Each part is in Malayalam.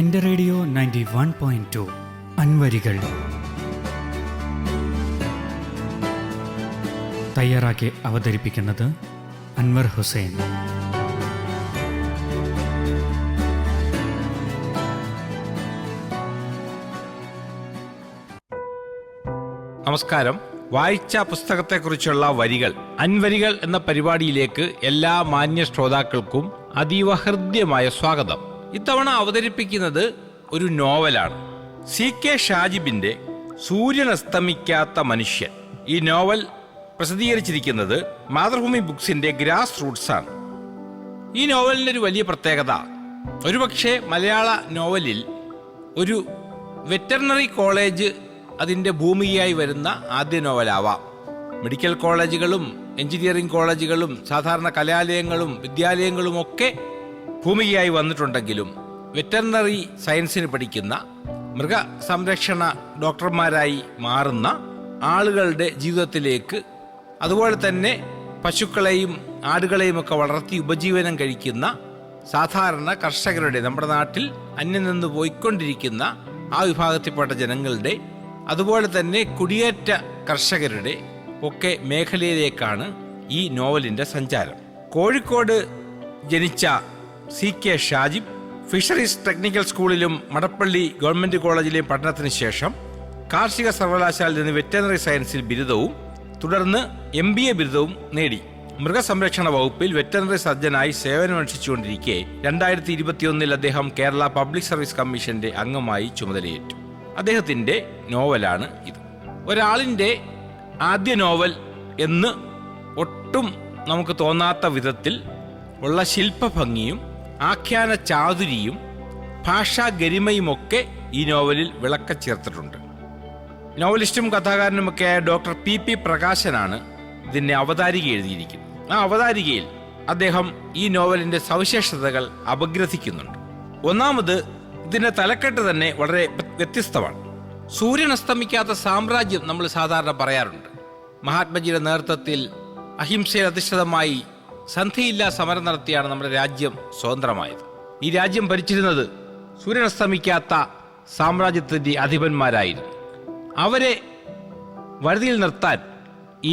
എൻ്റെ റേഡിയോ 91.2 അൻവരികൾ തയ്യാറാക്കി അവതരിപ്പിക്കുന്നത് അൻവർ ഹുസൈൻ. നമസ്കാരം. വായിച്ച പുസ്തകത്തെക്കുറിച്ചുള്ള വരികൾ അൻവരികൾ എന്ന പരിപാടിയിലേക്ക് എല്ലാ മാന്യ ശ്രോതാക്കൾക്കും അതീവ ഹൃദ്യമായ സ്വാഗതം. ഇത്തവണ അവതരിപ്പിക്കുന്നത് ഒരു നോവലാണ്. CK ഷാജിബിന്റെ സൂര്യൻ അസ്തമിക്കാത്ത മനുഷ്യൻ. ഈ നോവൽ പ്രസിദ്ധീകരിച്ചിരിക്കുന്നത് മാതൃഭൂമി ബുക്സിന്റെ ഗ്രാസ് റൂട്ട്സ് ആണ്. ഈ നോവലിൻ്റെ ഒരു വലിയ പ്രത്യേകത, ഒരുപക്ഷെ മലയാള നോവലിൽ ഒരു വെറ്ററിനറി കോളേജ് അതിൻ്റെ ഭൂമികയായി വരുന്ന ആദ്യ നോവലാവാം. മെഡിക്കൽ കോളേജുകളും എഞ്ചിനീയറിംഗ് കോളേജുകളും സാധാരണ കലാലയങ്ങളും വിദ്യാലയങ്ങളും ഒക്കെ ഭൂമികയായി വന്നിട്ടുണ്ടെങ്കിലും വെറ്ററിനറി സയൻസിന് പഠിക്കുന്ന മൃഗസംരക്ഷണ ഡോക്ടർമാരായി മാറുന്ന ആളുകളുടെ ജീവിതത്തിലേക്ക്, അതുപോലെ തന്നെ പശുക്കളെയും ആടുകളെയും ഒക്കെ വളർത്തി ഉപജീവനം കഴിക്കുന്ന സാധാരണ കർഷകരുടെ, നമ്മുടെ നാട്ടിൽ അന്യം നിന്ന് പോയിക്കൊണ്ടിരിക്കുന്ന ആ വിഭാഗത്തിൽപ്പെട്ട ജനങ്ങളുടെ, അതുപോലെ തന്നെ കുടിയേറ്റ കർഷകരുടെ ഒക്കെ മേഖലയിലേക്കാണ് ഈ നോവലിൻ്റെ സഞ്ചാരം. കോഴിക്കോട് ജനിച്ച CK ഷാജിബ് ഫിഷറീസ് ടെക്നിക്കൽ സ്കൂളിലും മടപ്പള്ളി ഗവൺമെൻറ് കോളേജിലെയും പഠനത്തിന് ശേഷം കാർഷിക സർവകലാശാലയിൽ നിന്ന് വെറ്ററിനറി സയൻസിൽ ബിരുദവും തുടർന്ന് MBA ബിരുദവും നേടി. മൃഗസംരക്ഷണ വകുപ്പിൽ വെറ്ററിനറി സർജനായി സേവനമനുഷ്ഠിച്ചുകൊണ്ടിരിക്കെ 2021 അദ്ദേഹം കേരള പബ്ലിക് സർവീസ് കമ്മീഷന്റെ അംഗമായി ചുമതലയേറ്റു. അദ്ദേഹത്തിൻ്റെ നോവലാണ് ഇത്. ഒരാളിൻ്റെ ആദ്യ നോവൽ എന്ന് ഒട്ടും നമുക്ക് തോന്നാത്ത വിധത്തിൽ ഉള്ള ശില്പഭംഗിയും ആഖ്യാന ചാതുരിയും ഭാഷാ ഗരിമയുമൊക്കെ ഈ നോവലിൽ വിളക്കച്ചേർത്തിട്ടുണ്ട്. നോവലിസ്റ്റും കഥാകാരനുമൊക്കെയായ ഡോക്ടർ PP പ്രകാശനാണ് ഇതിൻ്റെ അവതാരിക എഴുതിയിരിക്കുന്നത്. ആ അവതാരികയിൽ അദ്ദേഹം ഈ നോവലിൻ്റെ സവിശേഷതകൾ അപഗ്രഥിക്കുന്നുണ്ട്. ഒന്നാമത്, ഇതിൻ്റെ തലക്കെട്ട് തന്നെ വളരെ വ്യത്യസ്തമാണ്. സൂര്യൻ അസ്തമിക്കാത്ത സാമ്രാജ്യം നമ്മൾ സാധാരണ പറയാറുണ്ട്. മഹാത്മജിയുടെ നേതൃത്വത്തിൽ അഹിംസയിൽ അധിഷ്ഠിതമായി സന്ധിയില്ലാ സമരം നടത്തിയാണ് നമ്മുടെ രാജ്യം സ്വതന്ത്രമായത്. ഈ രാജ്യം ഭരിച്ചിരുന്നത് സൂര്യൻ അസ്തമിക്കാത്ത സാമ്രാജ്യത്തിൻ്റെ അധിപന്മാരായിരുന്നു. അവരെ വരുതിയിൽ നിർത്താൻ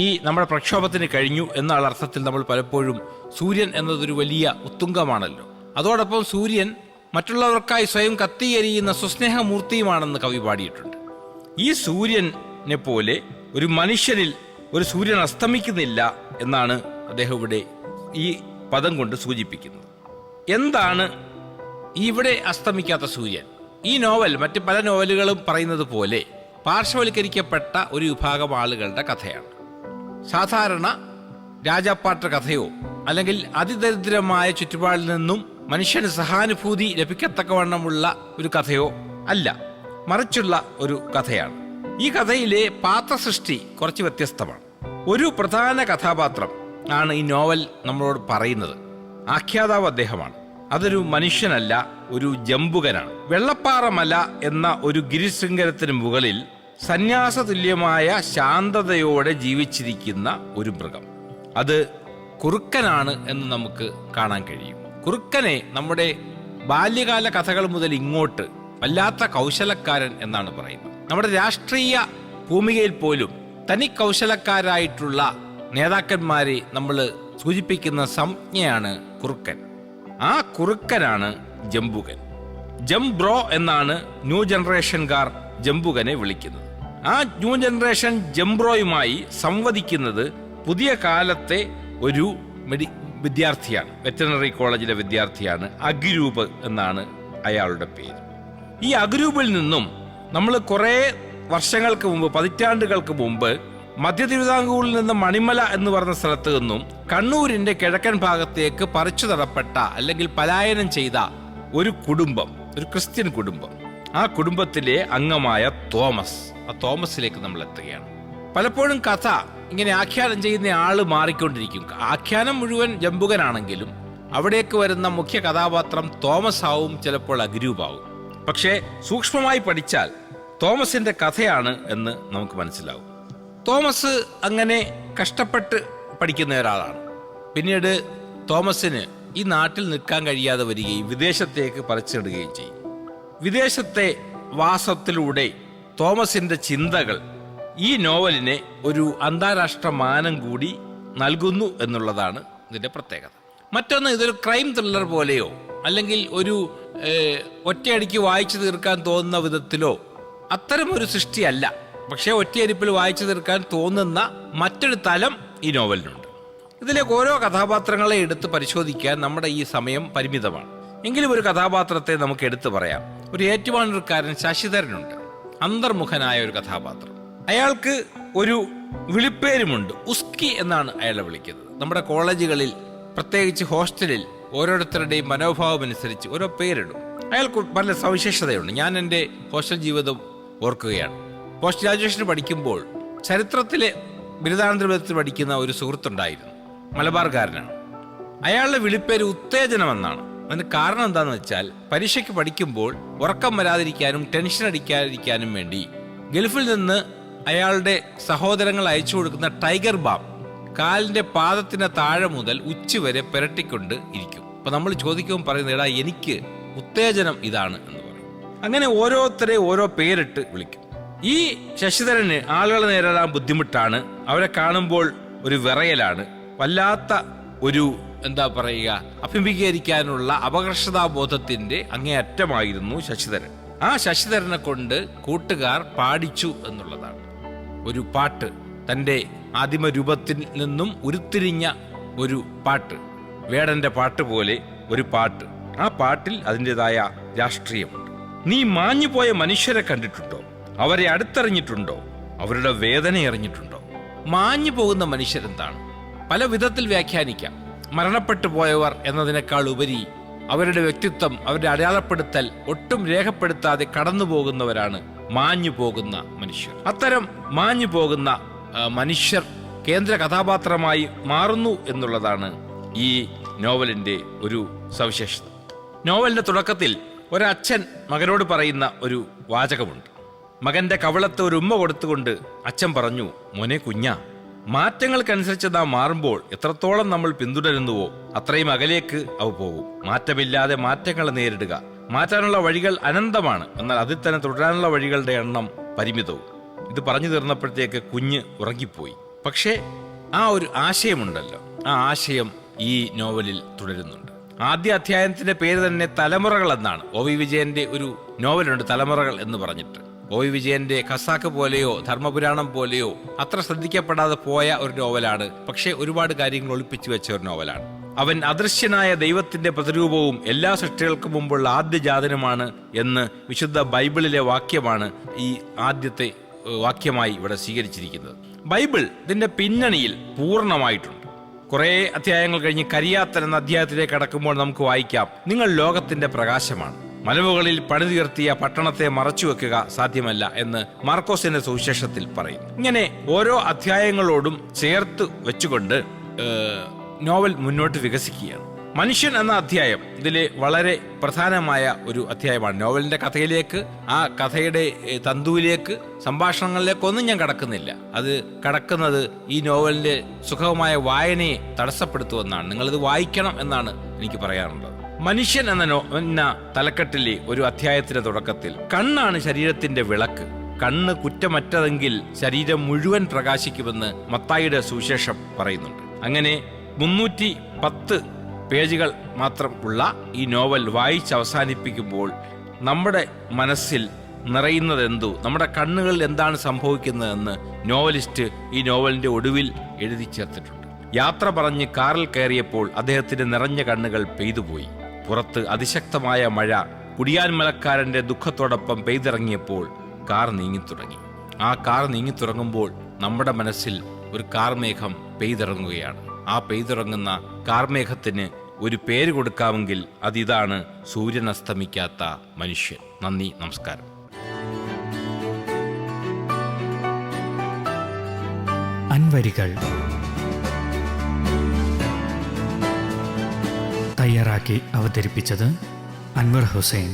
ഈ നമ്മുടെ പ്രക്ഷോഭത്തിന് കഴിഞ്ഞു എന്നുള്ള അർത്ഥത്തിൽ നമ്മൾ പലപ്പോഴും സൂര്യൻ എന്നതൊരു വലിയ ഉത്തുംഗമാണല്ലോ. അതോടൊപ്പം സൂര്യൻ മറ്റുള്ളവർക്കായി സ്വയം കത്തിയെരിയുന്ന സുസ്നേഹമൂർത്തിയുമാണെന്ന് കവി പാടിയിട്ടുണ്ട്. ഈ സൂര്യനെ പോലെ ഒരു മനുഷ്യനിൽ ഒരു സൂര്യൻ അസ്തമിക്കുന്നില്ല എന്നാണ് അദ്ദേഹം ഇവിടെ ഈ പദം കൊണ്ട് സൂചിപ്പിക്കുന്നത്. എന്താണ് ഇവിടെ അസ്തമിക്കാത്ത സൂര്യൻ? ഈ നോവൽ മറ്റ് പല നോവലുകളും പറയുന്നത് പോലെ പാർശ്വവൽക്കരിക്കപ്പെട്ട ഒരു വിഭാഗം ആളുകളുടെ കഥയാണ്. സാധാരണ രാജാപ്പാട്ട കഥയോ അല്ലെങ്കിൽ അതിദരിദ്രമായ ചുറ്റുപാടിൽ നിന്നും മനുഷ്യന് സഹാനുഭൂതി ലഭിക്കത്തക്കവണ്ണമുള്ള ഒരു കഥയോ അല്ല, മറിച്ചുള്ള ഒരു കഥയാണ്. ഈ കഥയിലെ പാത്രസൃഷ്ടി കുറച്ച് വ്യത്യസ്തമാണ്. ഒരു പ്രധാന കഥാപാത്രം ആണ് ഈ നോവൽ നമ്മളോട് പറയുന്നത്. ആഖ്യാതാവ് അദ്ദേഹമാണ്. അതൊരു മനുഷ്യനല്ല, ഒരു ജംബുകനാണ്. വെള്ളപ്പാറ മല എന്ന ഒരു ഗിരിശൃംഗരത്തിന് മുകളിൽ സന്യാസതുല്യമായ ശാന്തതയോടെ ജീവിച്ചിരിക്കുന്ന ഒരു മൃഗം. അത് കുറുക്കനാണ് എന്ന് നമുക്ക് കാണാൻ കഴിയും. കുറുക്കനെ നമ്മുടെ ബാല്യകാല കഥകൾ മുതൽ ഇങ്ങോട്ട് വല്ലാത്ത കൗശലക്കാരൻ എന്നാണ് പറയുന്നത്. നമ്മുടെ രാഷ്ട്രീയ ഭൂമികയിൽ പോലും തനി കൗശലക്കാരായിട്ടുള്ള നേതാക്കന്മാരെ നമ്മൾ സൂചിപ്പിക്കുന്ന സംജ്ഞയാണ് കുറുക്കൻ. ആ കുറുക്കനാണ് ജംബുകൻ. ജംബ്രോ എന്നാണ് ന്യൂ ജനറേഷൻകാർ ജംബുകനെ വിളിക്കുന്നത്. ആ ന്യൂ ജനറേഷൻ ജംബ്രോയുമായി സംവദിക്കുന്നത് പുതിയ കാലത്തെ ഒരു വിദ്യാർത്ഥിയാണ്. വെറ്ററിനറി കോളേജിലെ വിദ്യാർത്ഥിയാണ്. അഗരൂപ് എന്നാണ് അയാളുടെ പേര്. ഈ അഗരൂപിൽ നിന്നും നമ്മൾ കുറേ വർഷങ്ങൾക്ക് മുമ്പ്, പതിറ്റാണ്ടുകൾക്ക് മുമ്പ്, മധ്യ തിരുവിതാംകൂറിൽ നിന്ന് മണിമല എന്ന് പറഞ്ഞ സ്ഥലത്ത് നിന്നും കണ്ണൂരിന്റെ കിഴക്കൻ ഭാഗത്തേക്ക് പറിച്ചു നടപ്പെട്ട അല്ലെങ്കിൽ പലായനം ചെയ്ത ഒരു കുടുംബം, ഒരു ക്രിസ്ത്യൻ കുടുംബം. ആ കുടുംബത്തിലെ അംഗമായ തോമസ്, ആ തോമസിലേക്ക് നമ്മൾ എത്തുകയാണ്. പലപ്പോഴും കഥ ഇങ്ങനെ ആഖ്യാനം ചെയ്യുന്ന ആള് മാറിക്കൊണ്ടിരിക്കും. ആഖ്യാനം മുഴുവൻ ജംബുകനാണെങ്കിലും അവിടേക്ക് വരുന്ന മുഖ്യ കഥാപാത്രം തോമസ് ആവും, ചിലപ്പോൾ അഗരൂപാവും. പക്ഷേ സൂക്ഷ്മമായി പഠിച്ചാൽ തോമസിന്റെ കഥയാണ് എന്ന് നമുക്ക് മനസ്സിലാവും. തോമസ് അങ്ങനെ കഷ്ടപ്പെട്ട് പഠിക്കുന്ന ഒരാളാണ്. പിന്നീട് തോമസിന് ഈ നാട്ടിൽ നിൽക്കാൻ കഴിയാതെ വരികയും വിദേശത്തേക്ക് പറിച്ചിടുകയും ചെയ്യും. വിദേശത്തെ വാസത്തിലൂടെ തോമസിന്റെ ചിന്തകൾ ഈ നോവലിനെ ഒരു അന്താരാഷ്ട്ര മാനം കൂടി നൽകുന്നു എന്നുള്ളതാണ് ഇതിന്റെ പ്രത്യേകത. മറ്റൊന്ന്, ഇതൊരു ക്രൈം ത്രില്ലർ പോലെയോ അല്ലെങ്കിൽ ഒരു ഒറ്റയടിക്ക് വായിച്ചു തീർക്കാൻ തോന്നുന്ന വിധത്തിലോ അത്തരമൊരു സൃഷ്ടിയല്ല. പക്ഷേ ഒറ്റയടിപ്പിൽ വായിച്ചു തീർക്കാൻ തോന്നുന്ന മറ്റൊരു തലം ഈ നോവലിനുണ്ട്. ഇതിലേക്ക് ഓരോ കഥാപാത്രങ്ങളെ എടുത്ത് പരിശോധിക്കാൻ നമ്മുടെ ഈ സമയം പരിമിതമാണ്. എങ്കിലും ഒരു കഥാപാത്രത്തെ നമുക്ക് എടുത്തു പറയാം. ഒരു ഏറ്റുമാനൂർക്കാരൻ ശശിധരനുണ്ട്, അന്തർമുഖനായ ഒരു കഥാപാത്രം. അയാൾക്ക് ഒരു വിളിപ്പേരുമുണ്ട്, ഉസ്കി എന്നാണ് അയാളെ വിളിക്കുന്നത്. നമ്മുടെ കോളേജുകളിൽ, പ്രത്യേകിച്ച് ഹോസ്റ്റലിൽ ഓരോരുത്തരുടെയും മനോഭാവം അനുസരിച്ച് ഓരോ പേരിടും. അയാൾക്ക് പല സവിശേഷതയുണ്ട്. ഞാൻ എൻ്റെ ഹോസ്റ്റൽ ജീവിതം ഓർക്കുകയാണ്. പോസ്റ്റ് ഗ്രാജുവേഷന് പഠിക്കുമ്പോൾ ചരിത്രത്തിലെ ബിരുദാനന്തര ബിരുദത്തിൽ പഠിക്കുന്ന ഒരു സുഹൃത്തുണ്ടായിരുന്നു, മലബാർകാരനാണ്. അയാളുടെ വിളിപ്പേര് ഉത്തേജനമെന്നാണ്. അതിന് കാരണം എന്താണെന്ന് വെച്ചാൽ, പരീക്ഷയ്ക്ക് പഠിക്കുമ്പോൾ ഉറക്കം വരാതിരിക്കാനും ടെൻഷൻ അടിക്കാതിരിക്കാനും വേണ്ടി ഗൾഫിൽ നിന്ന് അയാളുടെ സഹോദരങ്ങൾ അയച്ചു കൊടുക്കുന്ന ടൈഗർ ബാം കാലിന്റെ പാദത്തിന് താഴെ മുതൽ ഉച്ചവരെ പുരട്ടിക്കൊണ്ട് ഇരിക്കും. അപ്പൊ നമ്മൾ ചോദിക്കുമ്പോൾ പറയുന്നത്, എടാ എനിക്ക് ഉത്തേജനം ഇതാണ് എന്ന് പറയും. അങ്ങനെ ഓരോരുത്തരെ ഓരോ പേരിട്ട് വിളിക്കും. ഈ ശശിധരന് ആളുകളെ നേരിടാൻ ബുദ്ധിമുട്ടാണ്. അവരെ കാണുമ്പോൾ ഒരു വിറയലാണ്. വല്ലാത്ത ഒരു എന്താ പറയുക, അഭിമുഖീകരിക്കാനുള്ള അപകർഷതാബോധത്തിന്റെ അങ്ങേയറ്റമായിരുന്നു ശശിധരൻ. ആ ശശിധരനെ കൊണ്ട് കൂട്ടുകാർ പാടിച്ചു എന്നുള്ളതാണ്. ഒരു പാട്ട്, തൻ്റെ ആദിമ രൂപത്തിൽ നിന്നും ഉരുത്തിരിഞ്ഞ ഒരു പാട്ട്, വേടന്റെ പാട്ട് പോലെ ഒരു പാട്ട്. ആ പാട്ടിൽ അതിൻ്റെതായ രാഷ്ട്രീയമുണ്ട്. നീ മാഞ്ഞുപോയ മനുഷ്യരെ കണ്ടിട്ടുണ്ടോ? അവരെ അടുത്തറിഞ്ഞിട്ടുണ്ടോ? അവരുടെ വേദന അറിഞ്ഞിട്ടുണ്ടോ? മാഞ്ഞു പോകുന്ന മനുഷ്യരെന്താണ്? പല വിധത്തിൽ വ്യാഖ്യാനിക്കാം. മരണപ്പെട്ടു പോയവർ എന്നതിനേക്കാൾ ഉപരി അവരുടെ വ്യക്തിത്വം, അവരുടെ അടയാളപ്പെടുത്തൽ ഒട്ടും രേഖപ്പെടുത്താതെ കടന്നു പോകുന്നവരാണ് മാഞ്ഞു പോകുന്ന മനുഷ്യർ. അത്തരം മാഞ്ഞു പോകുന്ന മനുഷ്യർ കേന്ദ്ര കഥാപാത്രമായി മാറുന്നു എന്നുള്ളതാണ് ഈ നോവലിന്റെ ഒരു സവിശേഷത. നോവലിന്റെ തുടക്കത്തിൽ ഒരച്ഛൻ മകനോട് പറയുന്ന ഒരു വാചകമുണ്ട്. മകന്റെ കവിളത്ത് ഒരു ഉമ്മ കൊടുത്തുകൊണ്ട് അച്ഛൻ പറഞ്ഞു, മോനെ കുഞ്ഞാ, മാറ്റങ്ങൾക്കനുസരിച്ച് നാം മാറുമ്പോൾ എത്രത്തോളം നമ്മൾ പിന്തുടരുന്നുവോ അത്രയും അകലേക്ക് അവ പോകും. മാറ്റമില്ലാതെ മാറ്റങ്ങളെ നേരിടുക. മാറ്റാനുള്ള വഴികൾ അനന്തമാണ്, എന്നാൽ അതിൽ തന്നെ തുടരാനുള്ള വഴികളുടെ എണ്ണം പരിമിതവും. ഇത് പറഞ്ഞു തീർന്നപ്പോഴത്തേക്ക് കുഞ്ഞ് ഉറങ്ങിപ്പോയി. പക്ഷേ ആ ഒരു ആശയമുണ്ടല്ലോ, ആ ആശയം ഈ നോവലിൽ തുടരുന്നുണ്ട്. ആദ്യ അധ്യായത്തിന്റെ പേര് തന്നെ തലമുറകൾ എന്നാണ്. OV വിജയന്റെ ഒരു നോവലുണ്ട്, തലമുറകൾ എന്ന് പറഞ്ഞിട്ട്. OV വിജയന്റെ ഖസാക്ക് പോലെയോ ധർമ്മപുരാണം പോലെയോ അത്ര ശ്രദ്ധിക്കപ്പെടാതെ പോയ ഒരു നോവലാണ്. പക്ഷേ ഒരുപാട് കാര്യങ്ങൾ ഒളിപ്പിച്ചു വെച്ച ഒരു നോവലാണ്. അവൻ അദൃശ്യനായ ദൈവത്തിന്റെ പ്രതിരൂപവും എല്ലാ സൃഷ്ടികൾക്കും മുമ്പുള്ള ആദ്യജാതനുമാണ് എന്ന് വിശുദ്ധ ബൈബിളിലെ വാക്യമാണ് ഈ ആദ്യത്തെ വാക്യമായി ഇവിടെ സ്വീകരിച്ചിരിക്കുന്നത്. ബൈബിൾ ഇതിന്റെ പിന്നണിയിൽ പൂർണ്ണമായിട്ടുണ്ട്. കുറെ അധ്യായങ്ങൾ കഴിഞ്ഞ് കരിയാത്തൻ എന്ന അധ്യായത്തിലേക്ക് കടക്കുമ്പോൾ നമുക്ക് വായിക്കാം, നിങ്ങൾ ലോകത്തിന്റെ പ്രകാശമാണ്, മലമുകളിൽ പണിതുയർത്തിയ പട്ടണത്തെ മറച്ചുവെക്കുക സാധ്യമല്ല എന്ന് മാർക്കോസിന്റെ സുവിശേഷത്തിൽ പറയും. ഇങ്ങനെ ഓരോ അധ്യായങ്ങളോടും ചേർത്ത് വെച്ചുകൊണ്ട് നോവൽ മുന്നോട്ട് വികസിക്കുകയാണ്. മനുഷ്യൻ എന്ന അധ്യായം ഇതിലെ വളരെ പ്രധാനമായ ഒരു അധ്യായമാണ്. നോവലിന്റെ കഥയിലേക്ക്, ആ കഥയുടെ തന്തുവിലേക്ക്, സംഭാഷണങ്ങളിലേക്കൊന്നും ഞാൻ കടക്കുന്നില്ല. അത് കടക്കുന്നത് ഈ നോവലിന്റെ സുഖമായ വായനയെ തടസ്സപ്പെടുത്തുമെന്നാണ്. നിങ്ങളിത് വായിക്കണം എന്നാണ് എനിക്ക് പറയാനുള്ളത്. മനുഷ്യൻ എന്ന തലക്കെട്ടിലെ ഒരു അധ്യായത്തിന്റെ തുടക്കത്തിൽ, കണ്ണാണ് ശരീരത്തിന്റെ വിളക്ക്, കണ്ണ് കുറ്റമറ്റതെങ്കിൽ ശരീരം മുഴുവൻ പ്രകാശിക്കുമെന്ന് മത്തായിയുടെ സുവിശേഷം പറയുന്നുണ്ട്. അങ്ങനെ 310 പേജുകൾ മാത്രം ഉള്ള ഈ നോവൽ വായിച്ച് അവസാനിപ്പിക്കുമ്പോൾ നമ്മുടെ മനസ്സിൽ നിറയുന്നതെന്തു, നമ്മുടെ കണ്ണുകളിൽ എന്താണ് സംഭവിക്കുന്നതെന്ന് നോവലിസ്റ്റ് ഈ നോവലിന്റെ ഒടുവിൽ എഴുതി ചേർത്തിട്ടുണ്ട്. യാത്ര പറഞ്ഞ് കാറിൽ കയറിയപ്പോൾ അദ്ദേഹത്തിന്റെ നിറഞ്ഞ കണ്ണുകൾ പെയ്തുപോയി. പുറത്ത് അതിശക്തമായ മഴ കുടിയാൻ മലക്കാരന്റെ ദുഃഖത്തോടൊപ്പം പെയ്തിറങ്ങിയപ്പോൾ കാർ നീങ്ങിത്തുടങ്ങി. ആ കാർ നീങ്ങിത്തുടങ്ങുമ്പോൾ നമ്മുടെ മനസ്സിൽ ഒരു കാർമേഘം പെയ്തിറങ്ങുകയാണ്. ആ പെയ്തിറങ്ങുന്ന കാർമേഘത്തിന് ഒരു പേര് കൊടുക്കാമെങ്കിൽ അതിതാണ് സൂര്യൻ അസ്തമിക്കാത്ത മനുഷ്യൻ. നന്ദി, നമസ്കാരം. അൻവരികൾ തയ്യാറാക്കി അവതരിപ്പിച്ചത് അൻവർ ഹുസൈൻ.